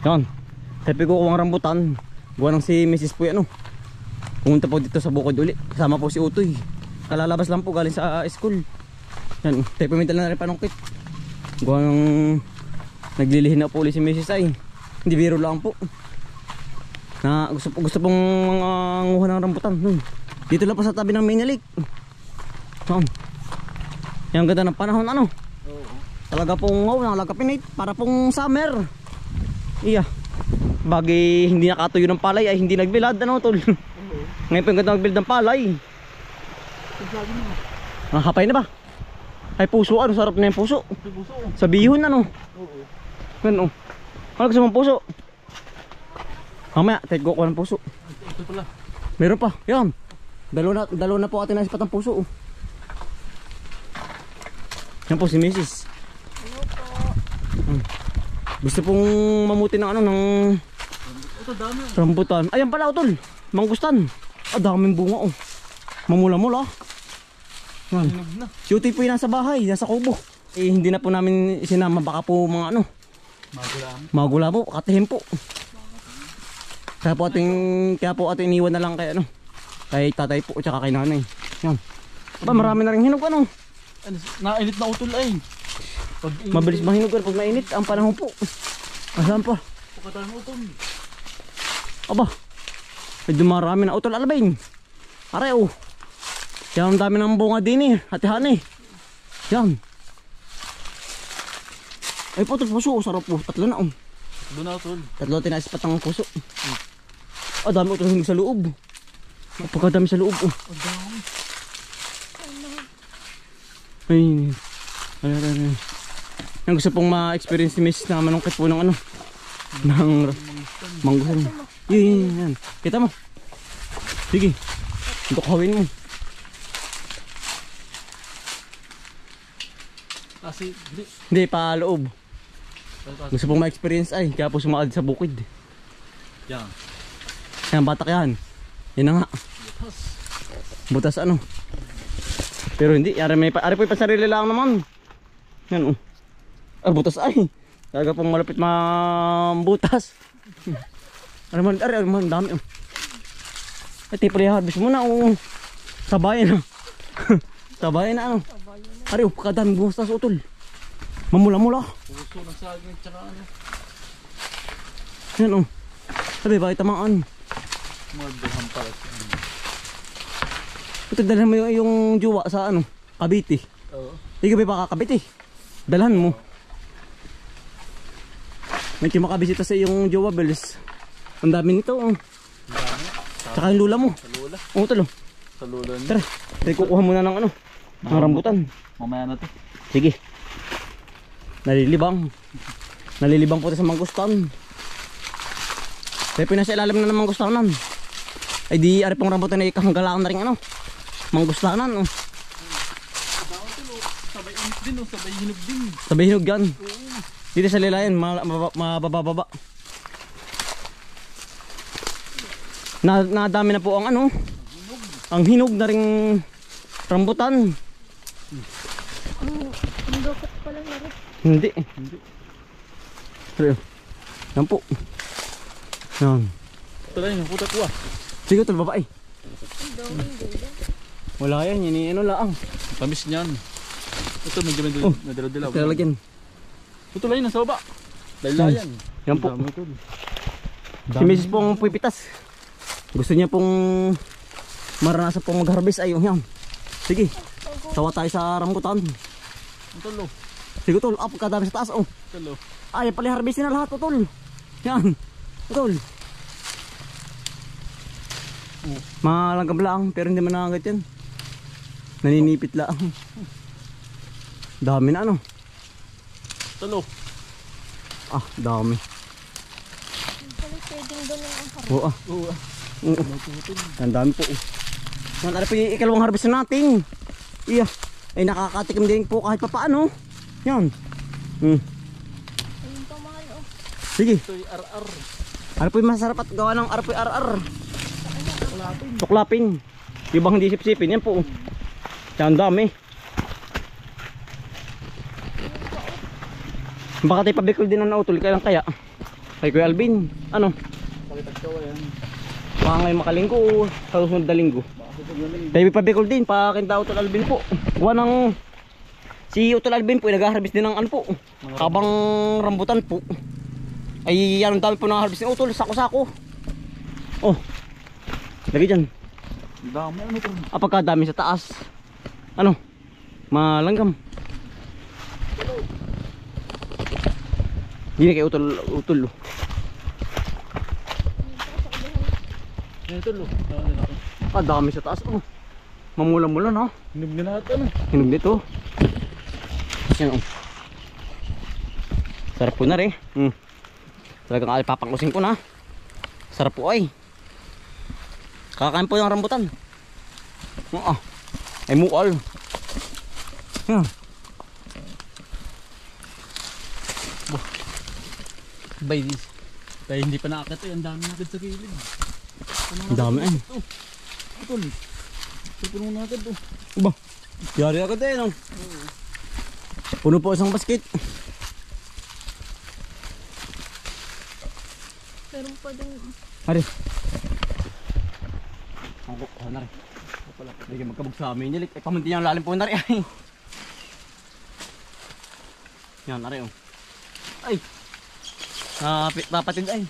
Yan. Tepe ko kuwang rambutan. Gawa ng si Mrs. po yan, pumunta po dito sa bukid uli. Kasama po si Utoy. Kalalabas lang po galing sa school. Yan. Tepe may dala na rin panungkit. Gawa ng naglilihin na po ulit si Mrs. ay. Hindi biro lang po. Na gusto pong nguha ng rambutan. Dito lang po sa tabi ng Main Lake. Yan. Yan ganda ng panahon Talaga pong nalagapinate para pong summer. Iya. Bagay hindi nakatuyo ng palay ay hindi nagbilad tol. Ngayon pa ganda nagbilad ng palay. Nakakapay na ba? Ay puso sarap na yung puso. Sa bihon Ano gusto mong puso? Mamaya, take ko ng puso. Ito pala. Meron pa, yan. Dalawa na po atin na isipat ng puso. Yan po si Mrs. Gusto pong mamuti ng ng ito dami. rambutan. Ayan pala utol, mangustan. Daming bunga mamula-mula. Si Utoy po yung nasa bahay, nasa kubo. Hindi na po namin isinama, baka po mga magula po, katihin po. Kaya po ating iniwan na lang kay kay tatay po at saka kay nanay. Yan. Marami na rin hinog Nainit na utol ay. Mabilis mahinog pag mainit ang panahon po. Asan pa? Pagkatahan utol. Aba. Ay dumarami na utol alabay. Aray Yan ang dami ng bunga din Atihan Yan. Ay po puso sarap po. Tatlo na Tatlo na utol. Tatlo tinasipat ng puso. Dami utol hinog sa loob. Pagkadami sa loob Dami. Ay. Ang gusto pong ma-experience ni Miss na manungkit po ng ng mangustan. Yan. Kita mo. Sige. Tukawin mo. Kasi hindi pa loob. Gusto pong ma-experience ay kaya po sumakad sa bukid. Yan. Yan batak yan. Yan na nga. Butas Pero hindi, ari po yung pasarili lang naman. Yan butas ay. Talaga pong malapit butas. Ari man dami Ay tipo harvest mo na Sabayan Sabayan na Ari kadami butas utol. Mamula-mula. Puso ng saging tsaka Yan Sabi bakit tamaan. Magdahan pala. Ito dalhan mo yung jowa sa Cavite. Hindi ka pa kakabit Dalhan mo. May makabisita sa yung jowa Beles. Ang dami nito Tsaka yung lula mo. Sa lula. Talo. Sa lula niya. Tara. Tayo kukuha muna ng ng rambutan. Mamaya na to. Sige. Nalilibang po tayo sa mangustan. Tayo pinasa ilalim na ng mangustanan. Ay di ari pong rambutan na ikahanggalaan na rin manggustanan Sabay init din sabay hinog din. Sabay hinog yan. Dito sa lilayan mabababa. Nadami na po ang hinog na ring rambutan. Ang dokot pala na rin. Hindi. Pero yan po. Yan. Ito lang yung puta ko Sige tol babae. Ang daming gula. Wala yan, yun lang. Tamis niyan. Ito medyo nadalo-dalaw. Lalagyan. Ito lang nasa baba. Dalayan. Yan po. Si Mrs. pong puipitas. Gusto niya pong maranasan pong mag-harvest ayun yan. Sige. Sawa tayo sa rambutan. Ito Sige tol, pagkadami sa taas Talo. Ay pala harvestin na lahat tol. Yan. Tol. Malanggam lang pero hindi man nangagat yan. Naninipit lang. Dami na Talo. Dami. Pala pwedeng doon ang harap. Oo. Ang dami po. Yan, ano po yung ikalawang harvest natin. Iya. Ay nakakatikim din po kahit papaano. Yan. Ayun pa mahal Sige. Ito'y RR. Ano po yung masarap at gawa ng RP RR? Tuklapin. Yung bang hindi sip-sipin. Yan po. Yan dami. Baka tayo pabikol din ang nautol. Kaya. Kay Kuya Alvin. Ano? Pakitagkawa yan. Baka ngayon makalinggo o sa susunod na linggo. Tayo pabikol din, pakinta Utol Alvin po. Gawa ng si Utol Alvin po, nag-harvest din ng ano po, kabang rambutan po. Ay yan ang dami po nang-harvest ni Utol, sako-sako. Oh, lagi dyan. Dami ano to. Pagkadami sa taas. Ano? Malanggam. Hindi na kay Utol. Yan ito lo. Dami sa taas. Oh. Mamula-mula na. Hinog na lahat ano. Hinog dito. Yan oh. Sarap po na rin. Talagang papangusin ko na. Sarap po ay. Kakain po yung rambutan. Ay mual. Yan. By this. Dahil hindi pa nakakit eh. Ang dami agad sa gilid. Ang dami ay. Utol. Puno na agad oh. Ba? Yari agad eh no? Puno po isang basket. Meron pa din. Hari. Ang kukuha na rin. Hindi magkabog sa amin nilik. Ay pamunti niya lalim po na rin ay. Yan na rin oh. Ay. Napatid ay.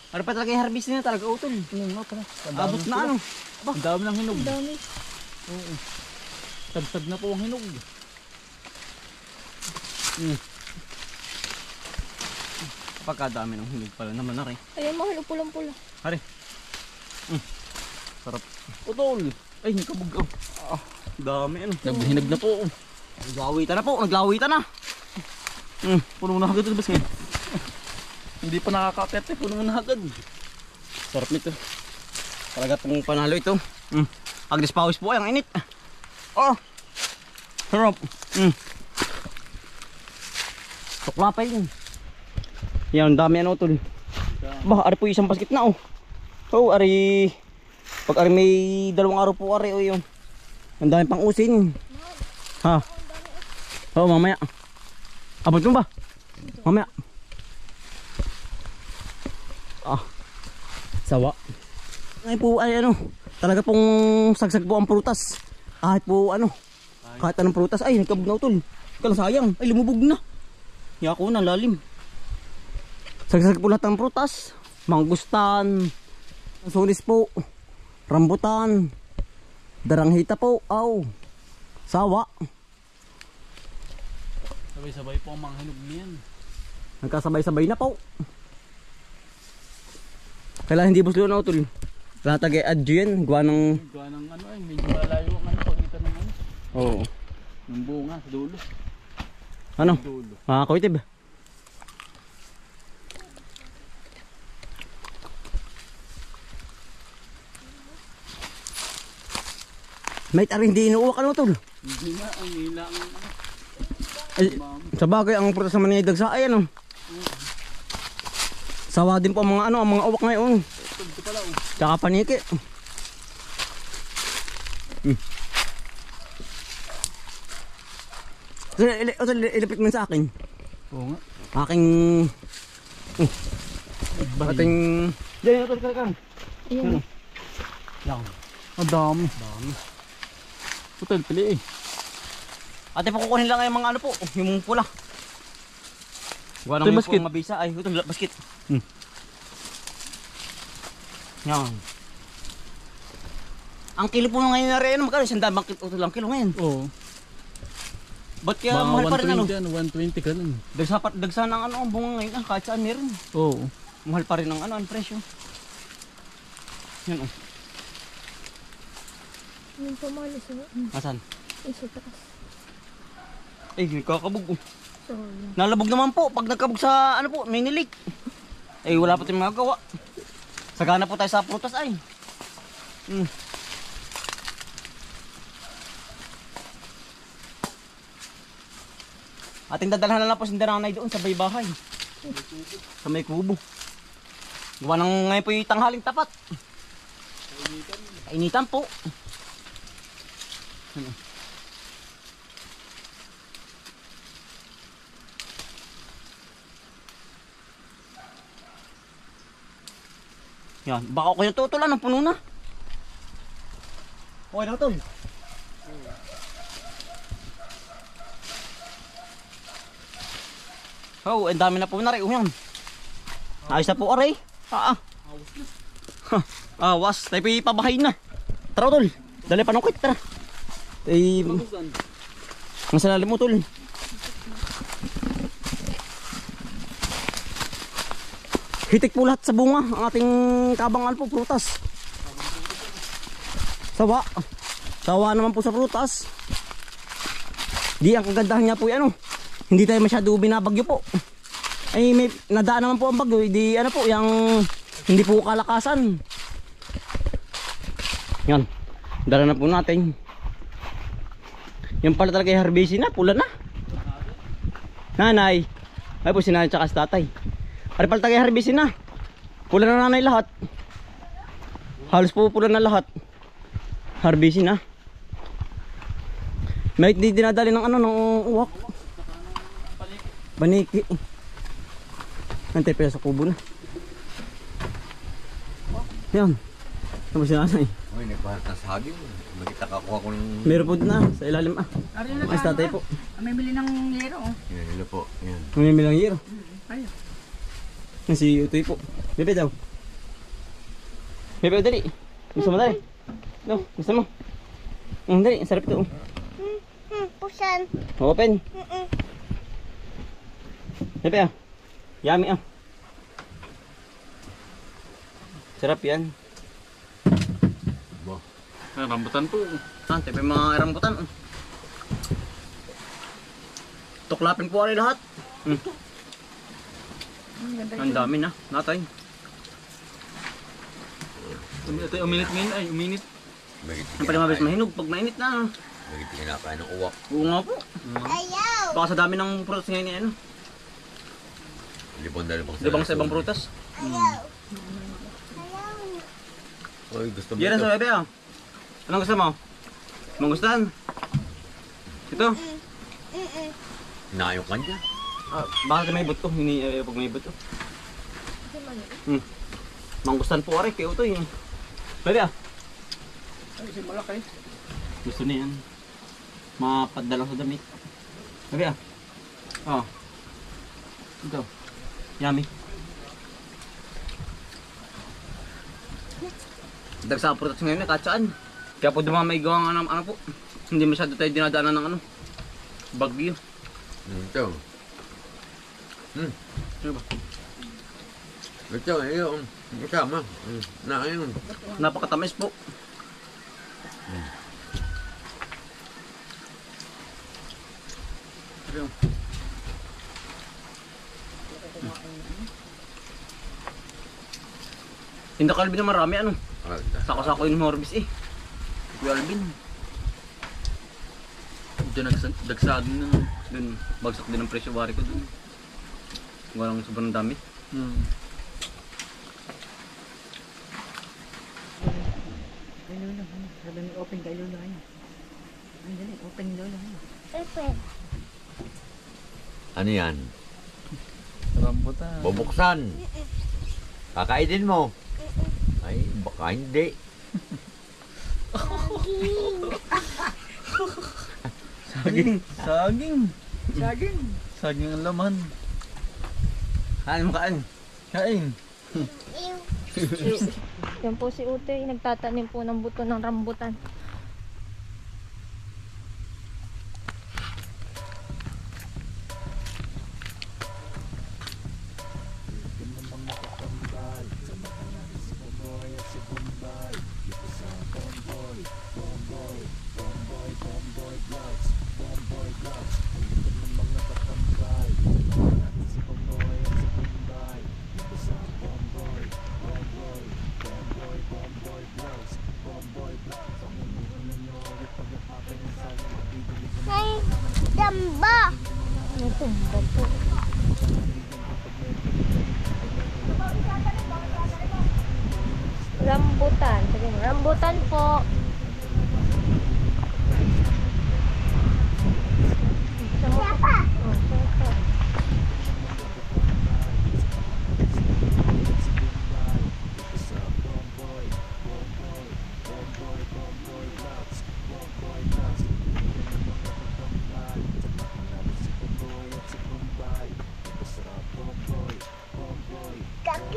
Ano pa talaga yung harvest niya talaga Utol. Abot na ano. Ang dami ng hinog. Ang dami. Oo. Tagtag na po ang hinog. Pagkadami ng hinog pala naman na rin. Ayun, mahal, pulang-pula. Hari. Sarap. Utol. Ay, nakabog. Dami ano. Naghihinag na po. Naglawitan na po. Naglawitan na. Puno na agad ito bas ngayon. Hindi pa nakakakit eh. Puno na agad. Sarap nito. Talaga pong panalo ito. Agnes pawis po ay ang init. Oh. Sarap. Tukla pa yun. Yan, dami ano Utol. Bah, ari po isang basket na oh. Oh, ari. Pag ari may 2 araw po ari oh yun. Ang dami pang usin. Ha. Oh, mamaya. Abot mo ba? Mamaya. Sawa. Ay po ay ano, talaga pong sagsag po ang prutas. Kahit po ano, kahit anong prutas ay nagkabog na Utol. Kala sayang, ay lumubog na. Yako na lalim. Sagsag po lahat ng prutas. Mangustan, sulis po, rambutan, daranghita po, sawa. Sabay-sabay po ang mga hinog niyan. Nagkasabay-sabay na po. Kailangan hindi buslo na Utol. Lahatag-adjo yan. Gawa ng... Gawa ng ano eh. Medyo malayo ang ano. Pagitan ng ano. Oo. Ng bunga. Sa dulo. Ano? Sa dulo. Kuitib. May taring hindi inuuwak ano Utol. Hindi nga. Ang hila ang ano. Ay, sa bagay ang prutas naman ay dagsa ay ano. Sawa din po ang mga ano, ang mga uwak ngayon. Ito pala oh. Tsaka paniki. Ilipit mo sa akin. Oo nga. Aking... ating... Diyan, Utol, kalakang. Ayan. Yan. Ang dami. Utol, pili eh. Ate pa kukunin lang yung mga ano po, yung pula. Gawa Ito yung naman basket. po mabisa. Ay, ito basket. Yan. Ang kilo po ngayon na rin, magkano? 100 bakit ito lang kilo ngayon? Oo. Ba't kaya mahal pa rin ano? 120 ka nun. Dagsa ng ano, ang bunga ngayon, kahit saan meron. Oo. Mahal pa rin ang ano, ang presyo. Yan oh. Yung pamalo sa Asan? isa taas. Ay, kakabog oh. Sorry. Nalabog naman po pag nagkabog sa ano po, may nilik. Eh wala pa tayong magagawa. Sagana po tayo sa prutas ay. Ating dadalhan na lang po si Daranay doon sa baybahay. Sa may kubo. Gawa ng ngayon po yung tanghaling tapat. Kainitan po. Yan, baka ako yung tutulan ng puno na. Okay na tol. Oh, ang dami na po na rin. Yan. Ayos na po aray. Awas. Tayo pabahay na. Tara tol. Dali panungkit. Tara. Ang salalim mo tol. Hitik po lahat sa bunga. Ang ating kabangal po. Prutas. Sawa. Sawa naman po sa prutas. Di ang kagandahan niya po yan. Hindi tayo masyado binabagyo po. Ay may nadaan naman po ang bagyo. Di ano po yung hindi po kalakasan. Yan. Dala na po natin. Yan pala talaga yung harvesting na. Pula na. Nanay. Ay po si nanay tsaka si tatay. Ay pala talaga yung harvesting na. Pula na nanay lahat. Halos po pula na lahat. Harvesting na. May di dinadali ng ano ng uwak. Baniki. Antay pa sa kubo na. Yan. Tapos si nanay. Uy, nagpahat na saging. Makita kakuha ko ng... Meron po na sa ilalim Ay tatay po. May bili ng yero. Yan, ilo po. Yan. May milang yero. Ayun. Yan si Utoy po. Bebe daw. Bebe dali. Gusto mo dali? No, gusto mo? Dali, ang sarap ito. Pusan. Open. Bebe ah. Yummy ah. Sarap yan. Rambutan po. Tayo pa yung mga rambutan. Tuklapin po rin lahat. Ang dami na. Natay. Uminit ngayon ay, uminit. Ang pala mabilis mahinog pag mainit na. Nagit kinakain ng uwak. Oo nga po. Ayaw. Baka sa dami ng prutas ngayon ano. Libon na libang Libang sa ibang prutas. Uy, gusto mo Yan ito? sa bebe ah. Anong gusto mo? Mangustahan? Ito? Nayok ka niya. Baka may buto. Hindi pag may buto. Mangustahan po aray. Kaya ito yun. Bebe ah. Ay, si malaki. Gusto niya yan. Mapadala sa damit. Bebe ah. Oh. Ito. Yummy. Dagsa ang prutas ngayon kahit saan. Kaya po dumamay gawang ano po. Hindi masyado tayo dinadaanan ng ano. Bagyo. Ito. Ano ba? Ito, yung kasama. Nakain. Napakatamis po. Hindi ka Alvin na marami ano. Sako-sako yung morbis eh. Kuya Alvin. Diyan nagdagsaan na. Dun, bagsak din ang presyo bari ko dun. Walang sobrang dami. Sabi mo, open kayo na kayo. Andali, open daw na kayo. Ano yan? Rambutan. Bubuksan. Kakainin mo. Ay, baka hindi. Saging. Saging. Saging. Saging ang laman. Kain mo kain. Kain. Yan po si Utoy. Nagtatanim po ng buto ng rambutan. May damba. May tumba po. Rambutan. Sabi mo, rambutan po. Sapa. Sapa.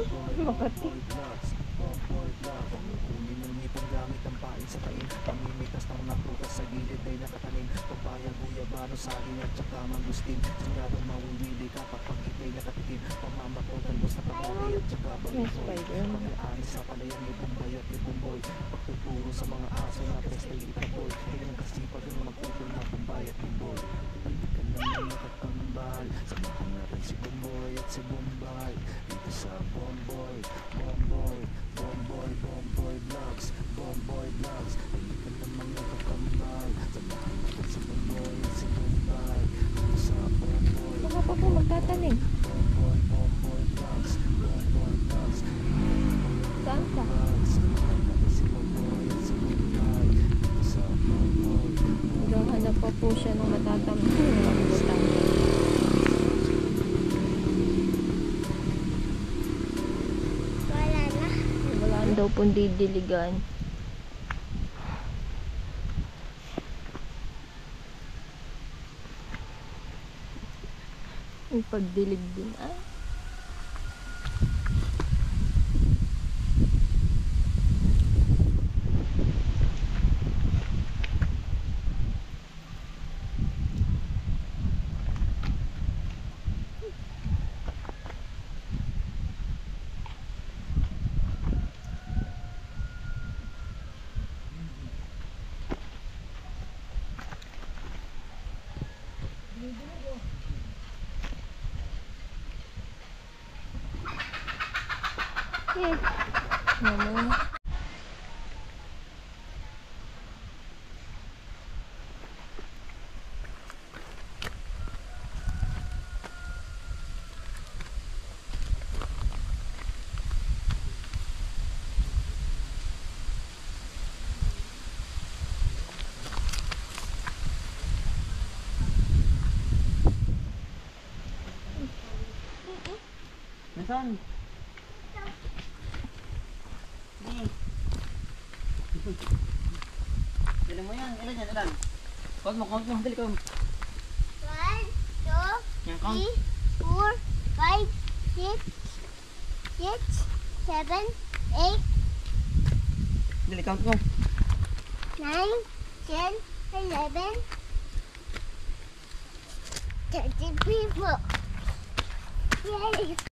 Makati. Yung spider. Baka pa po magtatanim. Saan ka? Naghahanap pa po siya ng matatanim ng rambutan. Wala na daw pong didiligan. Ang pagdilig din ay. Naman. Nasaan? Dali mo yan. Ilan yan? Ilan? Count mo. Dali count. 1, 2, Yan, count. 3, 4, 5, 6, 7, 8, Dali count mo. 9, 10, 11, 13 people. Yay!